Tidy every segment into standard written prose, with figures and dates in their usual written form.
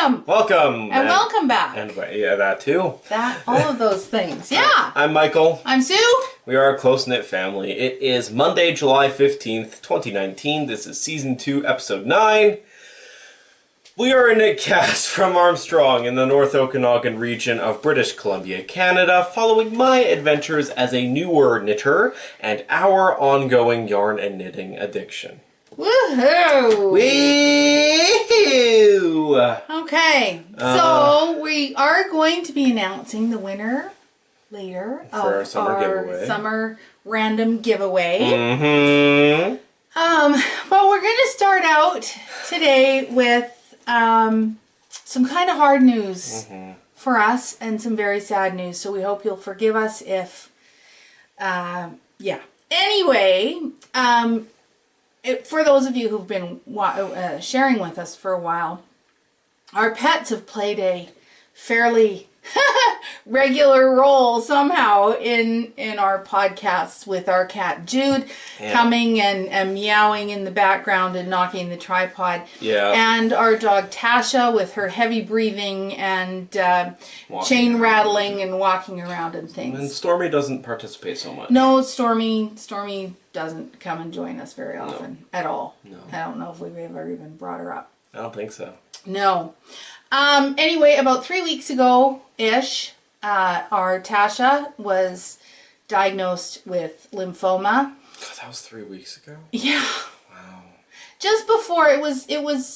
Welcome. And welcome back. And yeah, that too. All of those things. Yeah. I'm Michael. I'm Sue. We are a close-knit family. It is Monday, July 15th, 2019. This is Season 2, Episode 9. We are a knit cast from Armstrong in the North Okanagan region of British Columbia, Canada, following my adventures as a newer knitter and our ongoing yarn and knitting addiction. Woohoo! Woohoo! Okay, so we are going to be announcing the winner later for our summer random giveaway. Mm-hmm. But we're going to start out today with some kind of hard news for us and some very sad news. So we hope you'll forgive us if, yeah. Anyway, for those of you who've been sharing with us for a while, our pets have played a fairly regular role somehow in our podcasts, with our cat Jude coming and meowing in the background and knocking the tripod. Yeah. And our dog Tasha with her heavy breathing and chain rattling and walking around and things. And Stormy doesn't participate so much. No, Stormy doesn't come and join us very often at all. No. I don't know if we've ever even brought her up. I don't think so. No. Anyway, about 3 weeks ago-ish, our Tasha was diagnosed with lymphoma. God, that was 3 weeks ago? Yeah. Wow. Just before, it was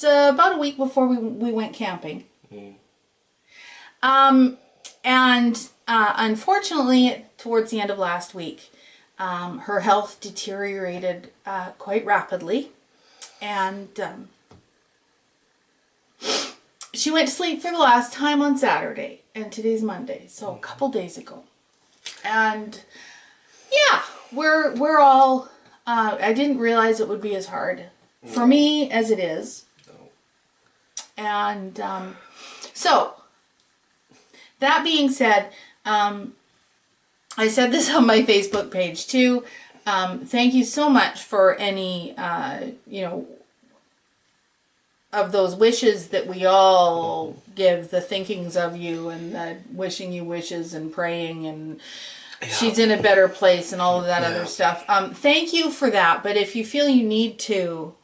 about a week before we went camping. Unfortunately, towards the end of last week, her health deteriorated quite rapidly, and she went to sleep for the last time on Saturday, and today's Monday, so a couple days ago. And yeah, we're all, I didn't realize it would be as hard for me as it is. No. And so, that being said, I said this on my Facebook page too. Thank you so much for any, of those wishes that we all give, the thinkings of you and the wishing you wishes and praying and she's in a better place and all of that other stuff. Thank you for that. But if you feel you need to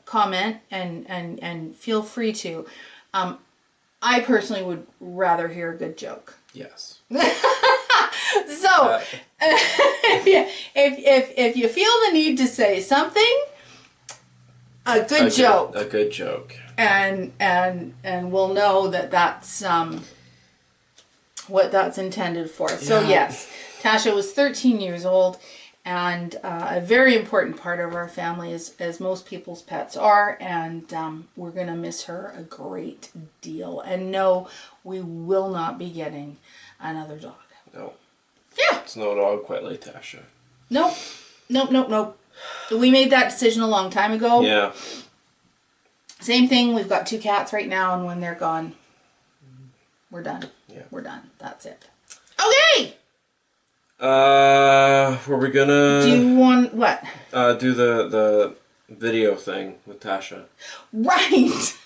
comment and feel free to, I personally would rather hear a good joke. Yes. So, if you feel the need to say something, a good joke. A good joke. And we'll know that that's what that's intended for. So yes, Tasha was 13 years old, and a very important part of our family, as most people's pets are, and we're going to miss her a great deal. And no, we will not be getting another dog. No. Yeah. It's no dog quite like Tasha. Nope. We made that decision a long time ago. Yeah. Same thing, we've got 2 cats right now, and when they're gone, we're done. Yeah. We're done. That's it. Okay! Were we gonna... Do you want what? Do the video thing with Tasha. Right!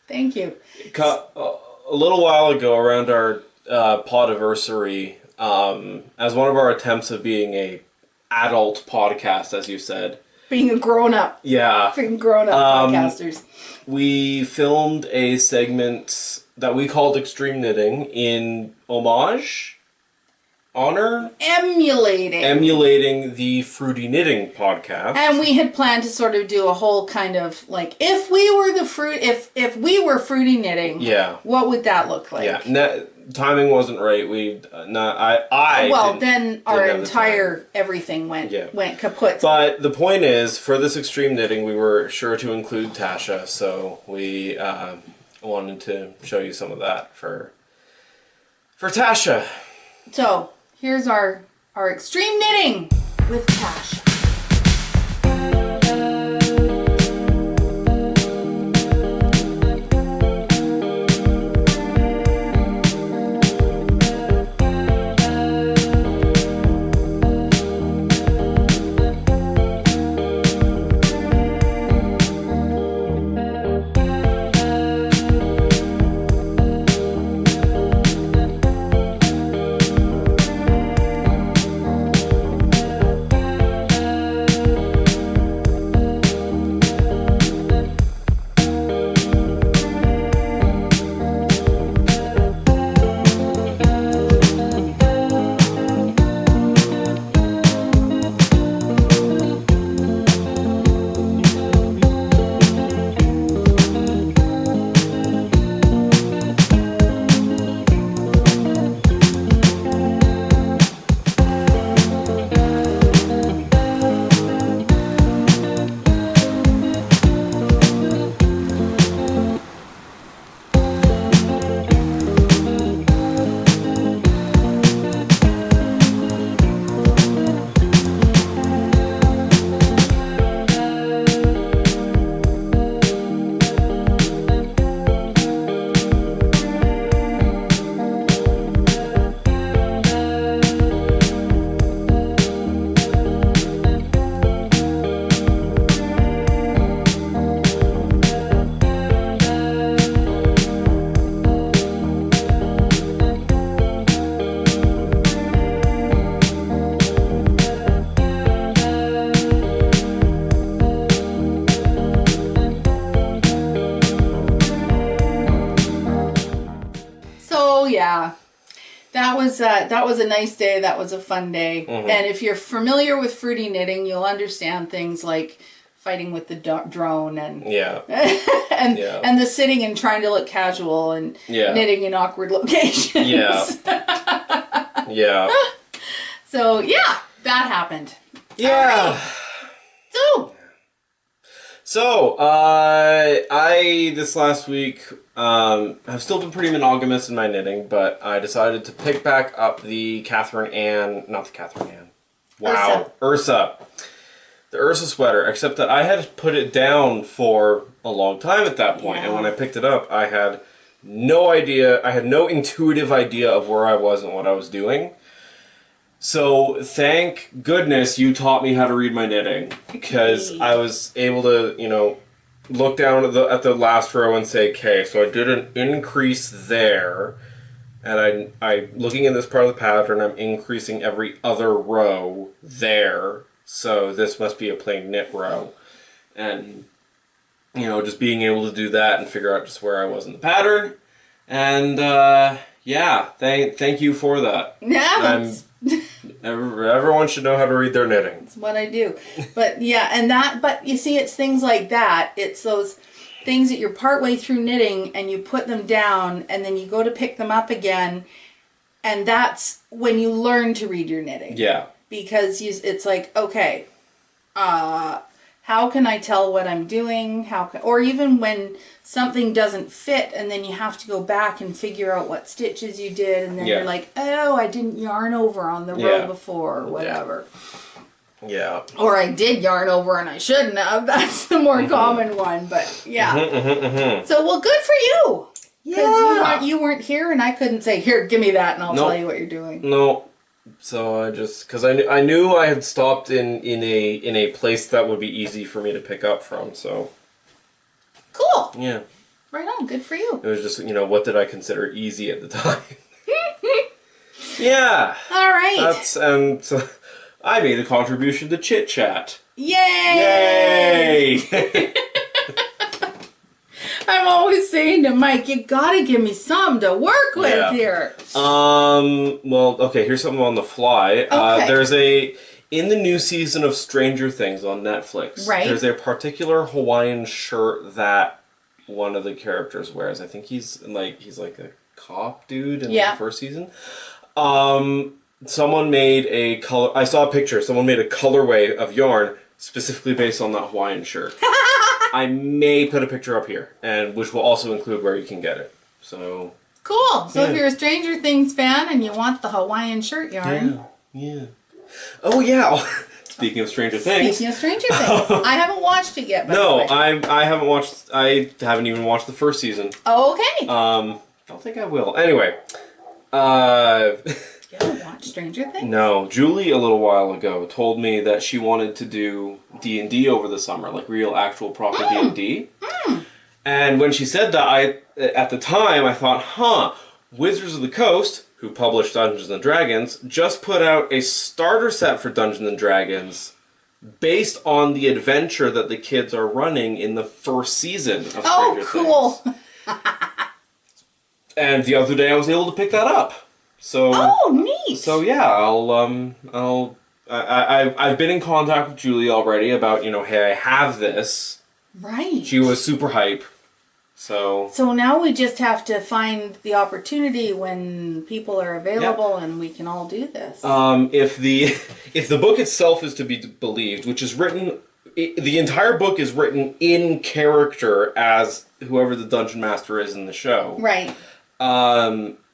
Thank you. A little while ago, around our podiversary, as one of our attempts of being a adult podcast, as you said. Being a grown-up. Yeah. Being grown-up podcasters. We filmed a segment that we called Extreme Knitting in homage, honor? Emulating the Fruity Knitting podcast. And we had planned to sort of do a whole kind of, like, if we were Fruity Knitting, what would that look like? Yeah. Timing wasn't right. Our entire everything went kaput. But the point is, for this extreme knitting, we were sure to include Tasha, so we wanted to show you some of that for Tasha. So here's our extreme knitting with Tasha. That was a nice day. That was a fun day. Mm-hmm. And if you're familiar with fruity knitting, you'll understand things like fighting with the drone and and the sitting and trying to look casual and knitting in awkward locations. Yeah. Yeah. So yeah, that happened. Yeah. Right. So, I this last week have still been pretty monogamous in my knitting, but I decided to pick back up the Ursa. The Ursa sweater, except that I had put it down for a long time at that point, and when I picked it up, I had no idea, I had no intuitive idea of where I was and what I was doing. So, thank goodness you taught me how to read my knitting, because I was able to, you know, look down at the last row and say, okay, so I did an increase there, and I looking in this part of the pattern, I'm increasing every other row there, so this must be a plain knit row. And, you know, just being able to do that and figure out just where I was in the pattern, and, yeah, thank you for that. Yeah, everyone should know how to read their knitting. That's what I do. But yeah, but you see, it's things like that. It's those things that you're partway through knitting and you put them down and then you go to pick them up again, and that's when you learn to read your knitting. Yeah. Because it's like, okay, how can I tell what I'm doing? Or even when something doesn't fit and then you have to go back and figure out what stitches you did, and then you're like, oh, I didn't yarn over on the row before or whatever. Yeah. Or I did yarn over and I shouldn't have. That's the more common one, but yeah. So, well, good for you. Because you weren't here and I couldn't say, here, give me that and I'll tell you what you're doing. No. So I just, because I knew I had stopped in a place that would be easy for me to pick up from, so. Cool. Yeah. Right on, good for you. It was just, you know, what did I consider easy at the time? Yeah. All right. That's, so I made a contribution to Chit Chat. Yay! Yay! I'm always saying to Mike, you gotta give me something to work with here. Well, okay, here's something on the fly. Okay. There's in the new season of Stranger Things on Netflix, there's a particular Hawaiian shirt that one of the characters wears. I think he's like a cop dude in the first season. Someone made a color. I saw a picture. Someone made a colorway of yarn specifically based on that Hawaiian shirt. I may put a picture up here, and which will also include where you can get it. So cool. So if you're a Stranger Things fan and you want the Hawaiian shirt yarn, oh yeah. Speaking of Stranger Things. I haven't watched it yet. No, I haven't watched. I haven't even watched the first season. Oh, okay. I don't think I will. Anyway. You haven't watched Stranger Things? No, Julie a little while ago told me that she wanted to do D&D over the summer, like real, actual, proper D&D. And when she said that, at the time, I thought, Wizards of the Coast, who published Dungeons & Dragons, just put out a starter set for Dungeons & Dragons based on the adventure that the kids are running in the first season of Stranger Things. Oh, cool. And the other day I was able to pick that up. So, neat. So yeah, I've been in contact with Julie already about, hey, I have this. Right. She was super hype. So now we just have to find the opportunity when people are available and we can all do this. If the book itself is to be believed, which is written, the entire book is written in character as whoever the dungeon master is in the show. Right.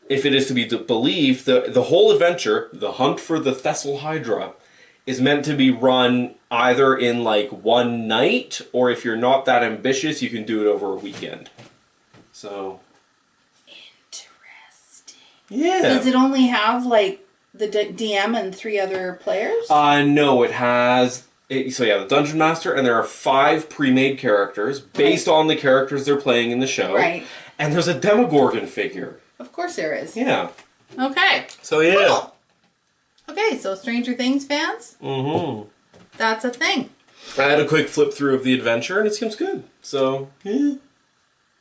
If it is to be believed, the whole adventure, the hunt for the Thessal Hydra, is meant to be run either in like one night, or if you're not that ambitious, you can do it over a weekend. So. Interesting. Yeah. Does it only have like the DM and 3 other players? No, it has. The Dungeon Master, and there are 5 pre-made characters based on the characters they're playing in the show. Right. And there's a Demogorgon figure. Of course there is. Yeah. Okay. So yeah. Cool. Okay, so Stranger Things fans? Mm-hmm. That's a thing. I had a quick flip through of the adventure, and it seems good. So, yeah.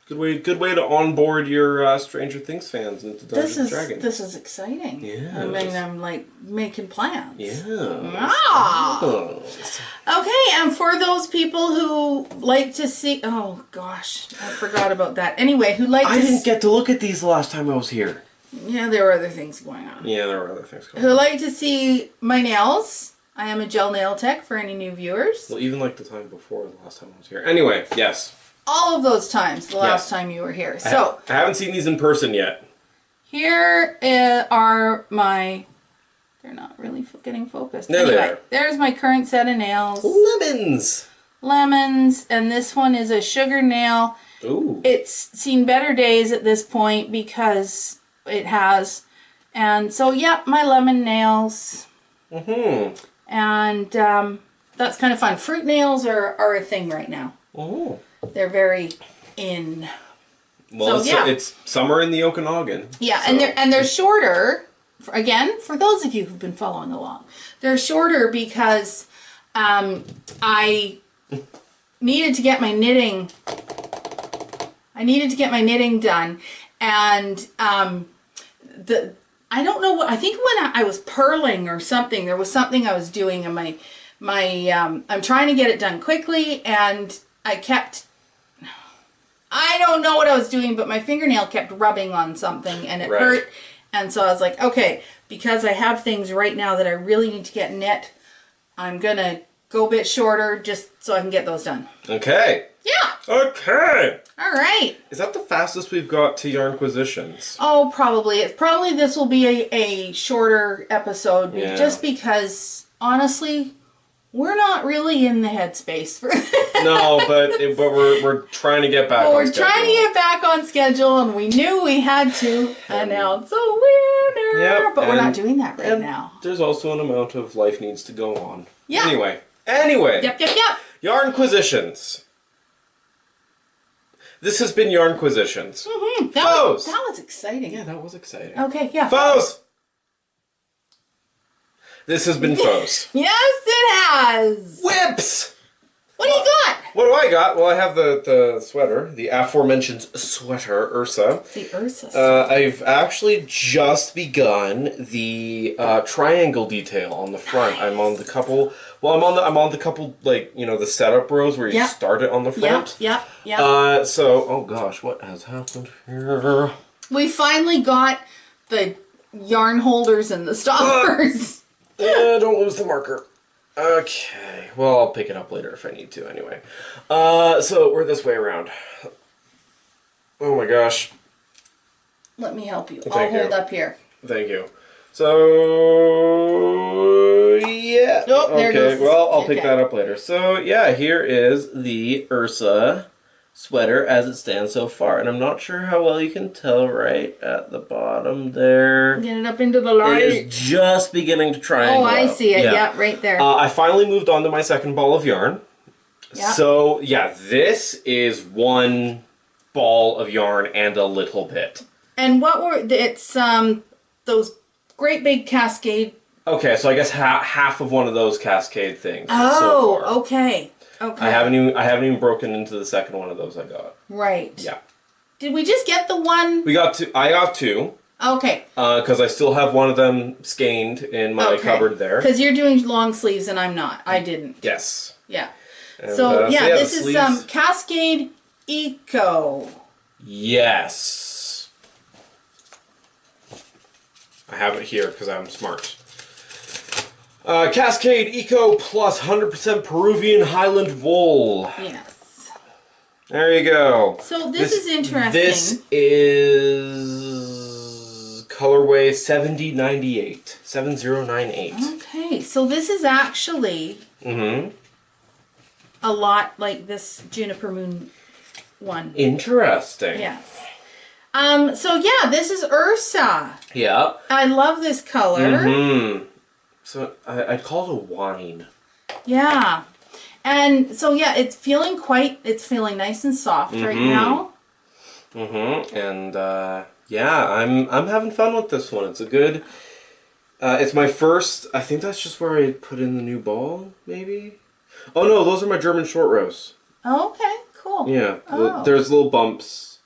Good way to onboard your Stranger Things fans into Dungeons and Dragons. This is exciting. Yeah. I mean, I'm like making plans. Yeah. Okay, and for those people who like to see, oh gosh, I forgot about that. Anyway, I didn't get to look at these the last time I was here. Yeah, there were other things going on. Yeah, there were other things going on. Who like to see my nails? I am a gel nail tech for any new viewers. Well, even like the time before the last time I was here. Anyway, yes. All of those times, the last time you were here. So I haven't seen these in person yet. Here are my... They're not really getting focused. No, anyway, there's my current set of nails. Lemons. And this one is a sugar nail. Ooh. It's seen better days at this point because it has. And so, yeah, my lemon nails. Mm-hmm. And that's kind of fun. Fruit nails are a thing right now. Oh. They're very in. Well, so, it's summer in the Okanagan. Yeah, so. and they're shorter. Again, for those of you who've been following along, they're shorter because I needed to get my knitting. I needed to get my knitting done, and I don't know what, I think when I was purling or something, there was something I was doing in my I'm trying to get it done quickly, and I don't know what I was doing, but my fingernail kept rubbing on something and it hurt. And so I was like, okay, because I have things right now that I really need to get knit, I'm going to go a bit shorter just so I can get those done. Okay. Yeah. Okay. All right. Is that the fastest we've got to Yarnquisitions? Oh, probably. Probably this will be a shorter episode just because, honestly, we're not really in the headspace for No, but we're trying to get back on schedule. We're trying to get back on schedule, and we knew we had to announce a winner. Yep, but we're not doing that right now. There's also an amount of life needs to go on. Yeah. Anyway. Yep. Yarnquisitions. This has been Yarnquisitions. Mm-hmm. Foes. That was exciting. Yeah, that was exciting. Okay, yeah. Foes. This has been Foes. Yes, it has. Whips. What do you got? What do I got? Well, I have the sweater, the aforementioned sweater, Ursa. The Ursa sweater. I've actually just begun the triangle detail on the front. Nice. I'm on the couple. Well, I'm on the couple, like, you know, the setup rows where you start it on the front. Yep. So, oh gosh, what has happened here? We finally got the yarn holders and the stoppers. Don't lose the marker. Okay, well, I'll pick it up later if I need to anyway. So we're this way around. Oh my gosh. Let me help you. Thank you. Hold up here. Thank you. So, yeah. Oh, there okay, goes. Well, I'll pick that up later. So, yeah, here is the Ursa sweater as it stands so far. And I'm not sure how well you can tell right at the bottom there. Get it up into the light. It is just beginning to triangle. Oh, I see it. Yeah, right there. I finally moved on to my second ball of yarn. Yeah. So, yeah, this is one ball of yarn and a little bit. And what were... It's those great big cascade... Okay, so I guess half of one of those cascade things. Oh, so far. Okay. I haven't even broken into the second one of those I got. Right. Yeah. Did we just get the one? We got two. I got two. Okay. Because I still have one of them skeined in my cupboard there. Because you're doing long sleeves and I'm not. I didn't. Yes. Yeah. And, so yeah, this is sleeves. Cascade Eco. Yes. I have it here because I'm smart. Cascade Eco plus 100% Peruvian Highland wool. Yes. There you go. So this is interesting. This is colorway 7098. 7098. Okay, so this is actually a lot like this Juniper Moon one. Interesting. Yes. So yeah, this is Ursa. Yeah. I love this color. So I'd call it a wine. Yeah. And so yeah, it's feeling nice and soft right now. And yeah, I'm having fun with this one. It's a good it's my first. I think that's just where I put in the new ball, maybe. Oh no, those are my German short rows. Oh, okay, cool. Yeah, there's little bumps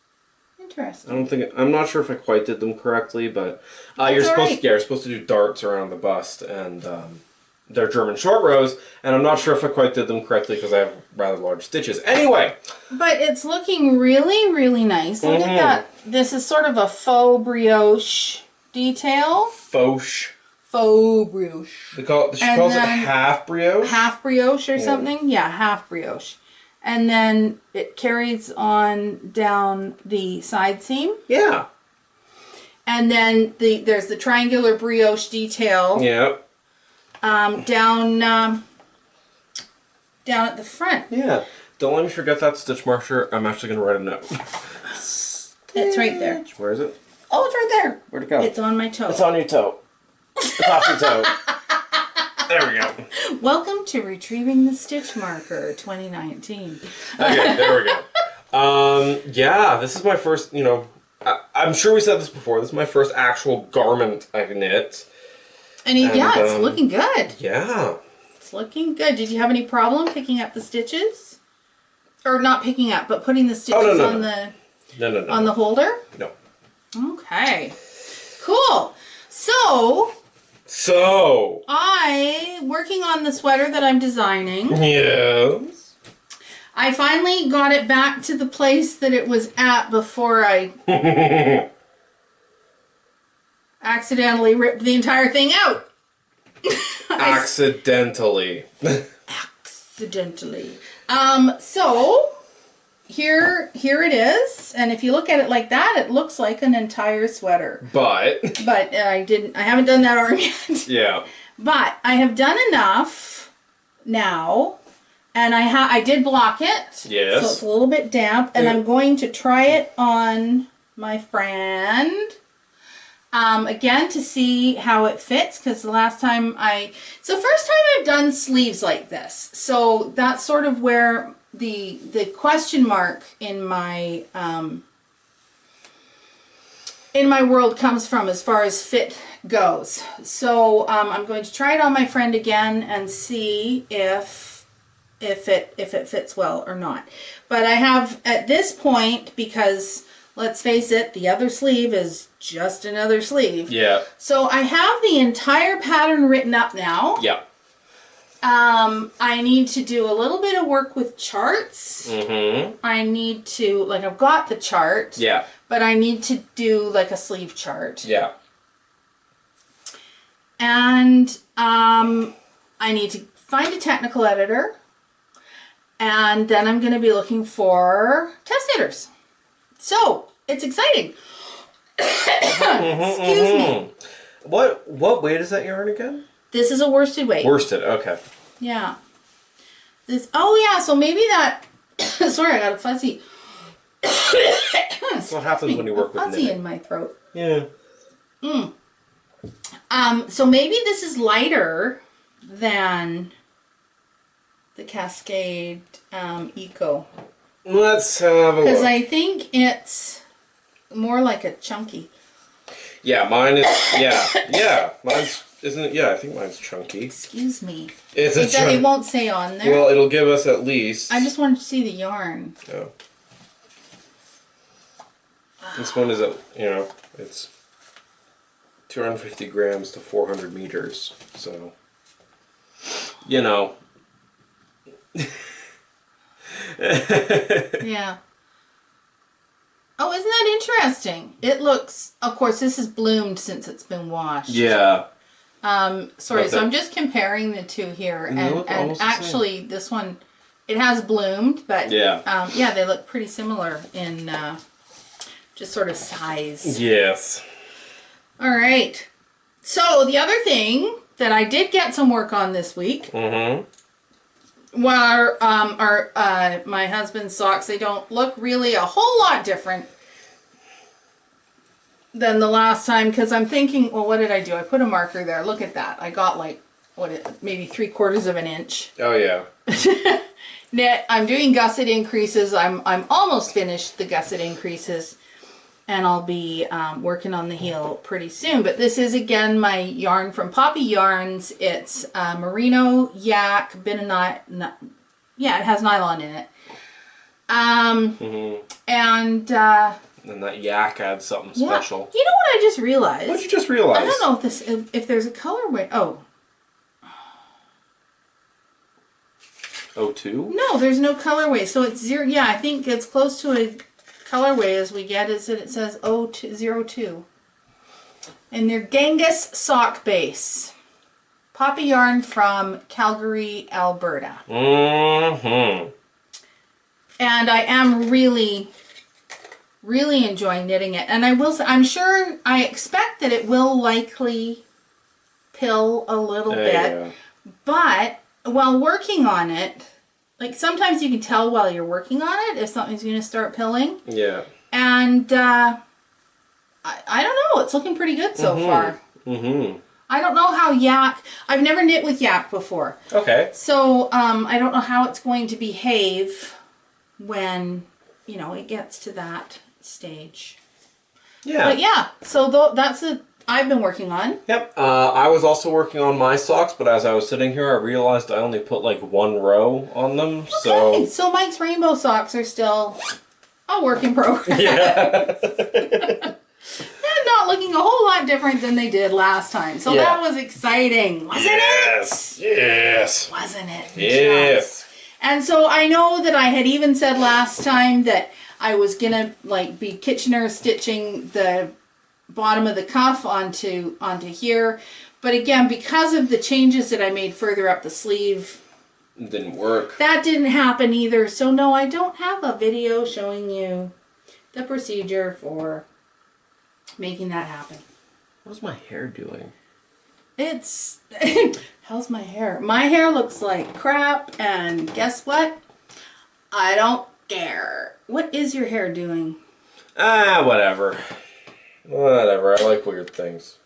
Interesting. I'm not sure if I quite did them correctly, but you're supposed to do darts around the bust, and they're German short rows, and I'm not sure if I quite did them correctly because I have rather large stitches. Anyway! But it's looking really, really nice. Look at that. This is sort of a faux brioche detail. Fauche. Faux brioche. She calls it half brioche? Half brioche or something? Yeah, half brioche. And then it carries on down the side seam. Yeah. And then there's the triangular brioche detail. Yeah. Down at the front. Yeah. Don't let me forget that stitch marker. I'm actually going to write a note. It's right there. Where is it? Oh, it's right there. Where'd it go? It's on my toe. It's on your toe. It's off your toe. There we go. Welcome to Retrieving the Stitch Marker 2019. Okay, there we go. Yeah, this is my first, I'm sure we said this before. This is my first actual garment I've knit. And it's looking good. Yeah. It's looking good. Did you have any problem picking up the stitches? Or not picking up, but putting the stitches on the holder? No. Okay. Cool. So working on the sweater that I'm designing. Yes. I finally got it back to the place that it was at before I accidentally ripped the entire thing out. Accidentally. Accidentally. So here it is, and if you look at it like that, it looks like an entire sweater. But I haven't done that arm yet. Yeah. But I have done enough now, and I did block it. Yes. So it's a little bit damp, and I'm going to try it on my friend. Again, to see how it fits, because the last time it's the first time I've done sleeves like this. So that's sort of where the question mark in my world comes from as far as fit goes. So I'm going to try it on my friend again and see if it fits well or not. But I have at this point, because let's face it, the other sleeve is just another sleeve. Yeah. So I have the entire pattern written up now. Yeah. I need to do a little bit of work with charts. Mm-hmm. I need to, I've got the chart. Yeah. But I need to do a sleeve chart. Yeah. And I need to find a technical editor. And then I'm going to be looking for test knitters. So, it's exciting. Excuse me. What weight is that yarn again? This is a worsted weight. Worsted, okay. Yeah. So maybe that, sorry, I got a fuzzy. That's what happens when you work with knitting. Fuzzy in my throat. Yeah. So maybe this is lighter than the Cascade Eco. Let's have a look. Because I think it's more like a chunky. Yeah, mine is. Yeah, mine's isn't it? Yeah, I think mine's chunky. Excuse me. It won't say on there. Well, it'll give us at least. I just wanted to see the yarn. Oh. This one is it's 250 grams to 400 meters. So, Yeah. Oh, isn't that interesting? It looks, of course, this is bloomed since it's been washed. Yeah. Sorry, so I'm just comparing the two here, and actually this one, it has bloomed, but yeah, they look pretty similar in just sort of size. Yes. All right. So the other thing that I did get some work on this week. Mm-hmm. Well, my husband's socks, they don't look really a whole lot different than the last time, because I'm thinking, well, what did I do? I put a marker there. Look at that. I got maybe 3/4 of an inch. Oh, yeah. Knit. I'm doing gusset increases. I'm almost finished the gusset increases, and I'll be working on the heel pretty soon. But this is, again, my yarn from Poppy Yarns. It's merino yak, bit of it has nylon in it. And And that yak adds something Yeah. special. You know what I just realized? What'd you just realize? I don't know if there's a colorway. Oh. O2? No, there's no colorway. So it's 0. Yeah, I think it's close to a colorway as we get is that it says 02. And they're Genghis sock base. Poppy yarn from Calgary, Alberta. Mm-hmm. And I am really, really enjoying knitting it. And I will say, I expect that it will likely pill a little bit. Yeah. But while working on it, like sometimes you can tell while you're working on it if something's going to start pilling. Yeah. And I don't know. It's looking pretty good so far. Mm-hmm. I don't know how yak... I've never knit with yak before. Okay. So I don't know how it's going to behave when, you know, it gets to that stage. Yeah. But yeah, so that's a... I've been working on. Yep. I was also working on my socks, but as I was sitting here, I realized I only put like 1 row on them. Okay. So Mike's rainbow socks are still a work in progress. Yeah. They're not looking a whole lot different than they did last time. So that was exciting, wasn't it? Yes. Wasn't it? Yes. And so I know that I had even said last time that I was gonna like be Kitchener stitching the bottom of the cuff onto here, but again, because of the changes that I made further up the sleeve, It didn't work. that didn't happen either. So no, I don't have a video showing you the procedure for making that happen. What's my hair doing? It's how's my hair? My hair looks like crap, and guess what? I don't care. What is your hair doing? Whatever. Whatever. I like weird things.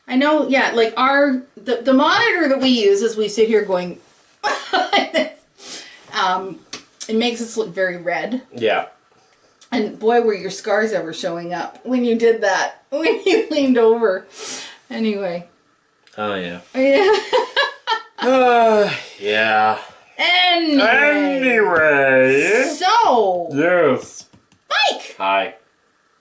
I know, yeah, like the monitor that we use as we sit here going it makes us look very red. Yeah. And boy, were your scars ever showing up when you did that, when you leaned over. Anyway. Oh, yeah. Yeah. Yeah. Anyway. So. Yes. Mike. Hi.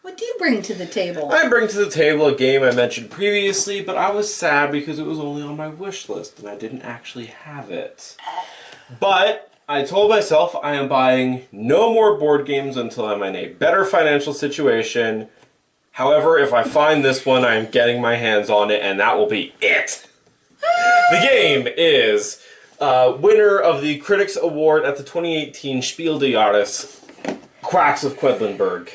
What do you bring to the table? I bring to the table a game I mentioned previously, but I was sad because it was only on my wish list and I didn't actually have it. But I told myself I am buying no more board games until I'm in a better financial situation. However, if I find this one, I am getting my hands on it, and that will be it. The game is winner of the Critics Award at the 2018 Spiel des Jahres, Quacks of Quedlinburg.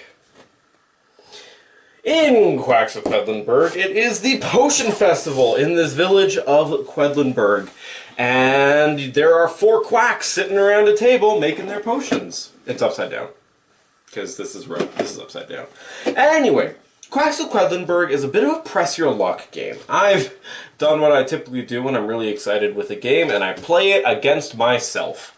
In Quacks of Quedlinburg, it is the Potion Festival in this village of Quedlinburg. And there are 4 quacks sitting around a table making their potions. It's upside down. Because this is upside down. Anyway, Quacks of Quedlinburg is a bit of a press your luck game. I've done what I typically do when I'm really excited with a game, and I play it against myself.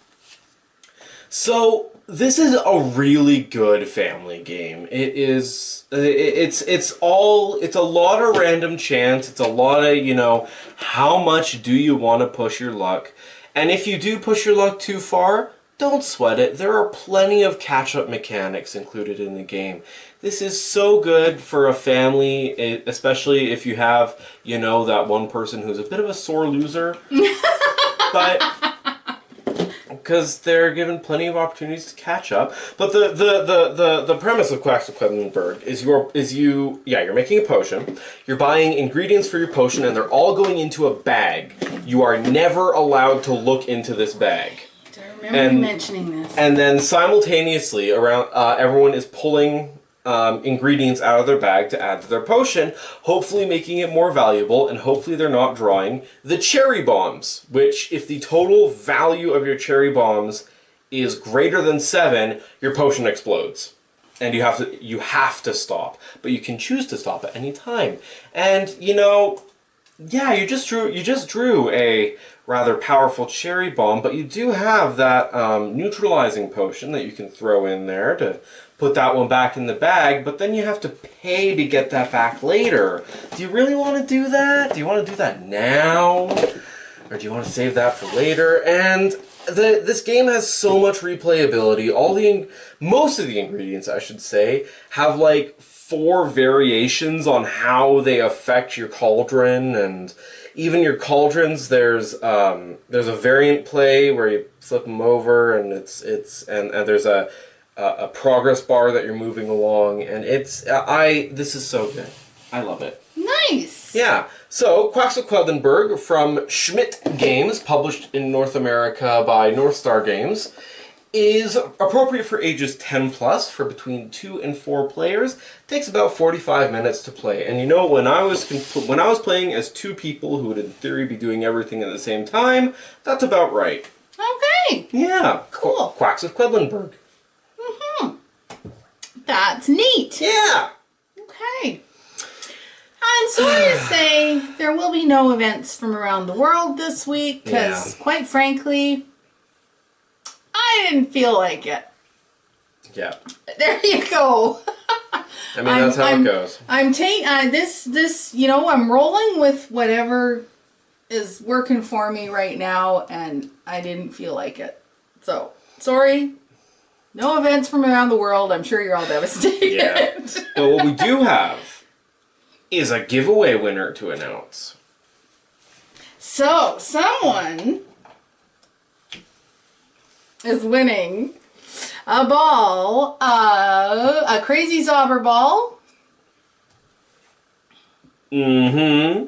So, this is a really good family game. It's a lot of random chance. It's a lot of, you know, how much do you want to push your luck? And if you do push your luck too far, don't sweat it. There are plenty of catch-up mechanics included in the game. This is so good for a family, especially if you have, you know, that one person who's a bit of a sore loser. But because they're given plenty of opportunities to catch up. But the premise of Quacks of Quedlinburg is you're making a potion. You're buying ingredients for your potion, and they're all going into a bag. You are never allowed to look into this bag. I remember you mentioning this. And then simultaneously, everyone is pulling ingredients out of their bag to add to their potion, hopefully making it more valuable, and hopefully they're not drawing the cherry bombs, which if the total value of your cherry bombs is greater than 7, your potion explodes. And you have to stop. But you can choose to stop at any time. And, you know, yeah, you just drew a rather powerful cherry bomb, but you do have that neutralizing potion that you can throw in there to put that one back in the bag, but then you have to pay to get that back later. Do you really want to do that? Do you want to do that now? Or do you want to save that for later? And this game has so much replayability. Most of the ingredients, I should say, have like 4 variations on how they affect your cauldron, and even your cauldrons. There's a variant play where you flip them over, and and there's a progress bar that you're moving along, and this is so good. I love it. Nice. Yeah. So, Quacks of Quedlinburg from Schmidt Games, published in North America by North Star Games, is appropriate for ages 10 plus for between 2 and 4 players. Takes about 45 minutes to play. And you know, when I was playing as 2 people who would in theory be doing everything at the same time, that's about right. Okay. Yeah. Cool. Quacks of Quedlinburg. Mm-hmm. That's neat. Yeah. Okay. I'm sorry to say there will be no events from around the world this week because, quite frankly, I didn't feel like it. Yeah. There you go. I mean, that's how it goes. I'm I'm rolling with whatever is working for me right now, and I didn't feel like it. So, sorry. No events from around the world. I'm sure you're all devastated. Yeah. But what we do have is a giveaway winner to announce. So, someone is winning a ball, a Crazy Zobber ball. Mm-hmm.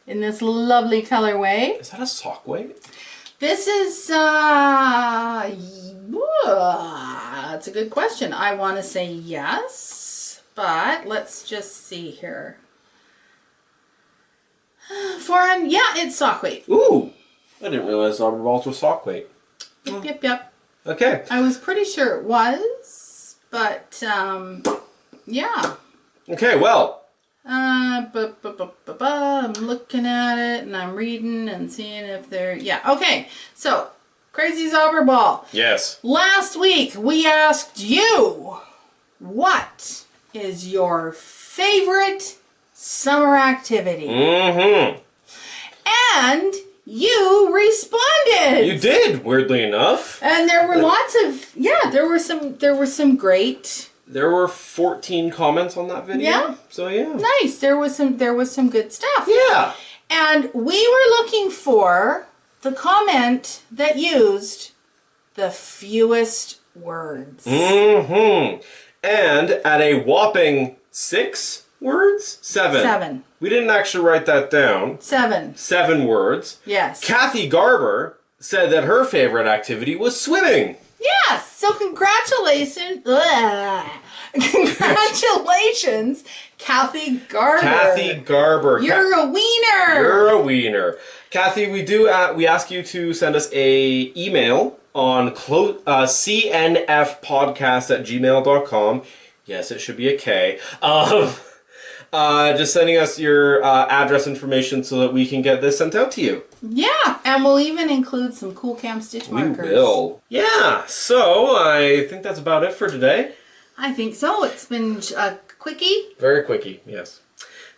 In this lovely colorway. Is that a sock weight? This is, that's a good question. I want to say yes, but let's just see here. It's sock weight. Ooh! I didn't realize Zobber balls were sock weight. Yep. Okay. I was pretty sure it was, but, yeah. Okay, well. I'm looking at it, and I'm reading and seeing if they're, okay. So, Crazy Zobber Ball. Yes. Last week, we asked you, what is your favorite summer activity? Mm-hmm. And you responded. You did, weirdly enough. And there were lots of, there were some great. There were 14 comments on that video. Yeah. So yeah. Nice. There was some good stuff. Yeah. And we were looking for the comment that used the fewest words. Mm-hmm. And at a whopping 6 words? 7. 7. We didn't actually write that down. 7. 7 words. Yes. Kathy Garber said that her favorite activity was swimming. Yes. So congratulations. Congratulations, Kathy Garber. Kathy Garber. You're a wiener. You're a wiener. Kathy, we ask you to send us a email on cnfpodcast@gmail.com. Yes, it should be a K. Just sending us your address information so that we can get this sent out to you. Yeah, and we'll even include some cool cam stitch markers. We will. Yeah, so I think that's about it for today. I think so. It's been a quickie. Very quickie, yes.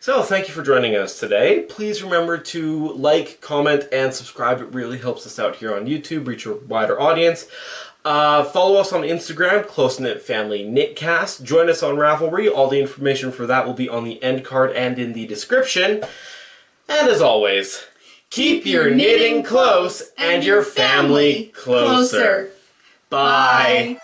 So thank you for joining us today. Please remember to like, comment, and subscribe. It really helps us out here on YouTube, reach a wider audience. Follow us on Instagram, Close Knit Family Knitcast. Join us on Ravelry. All the information for that will be on the end card and in the description. And as always, keep your knitting close and your family closer. Bye.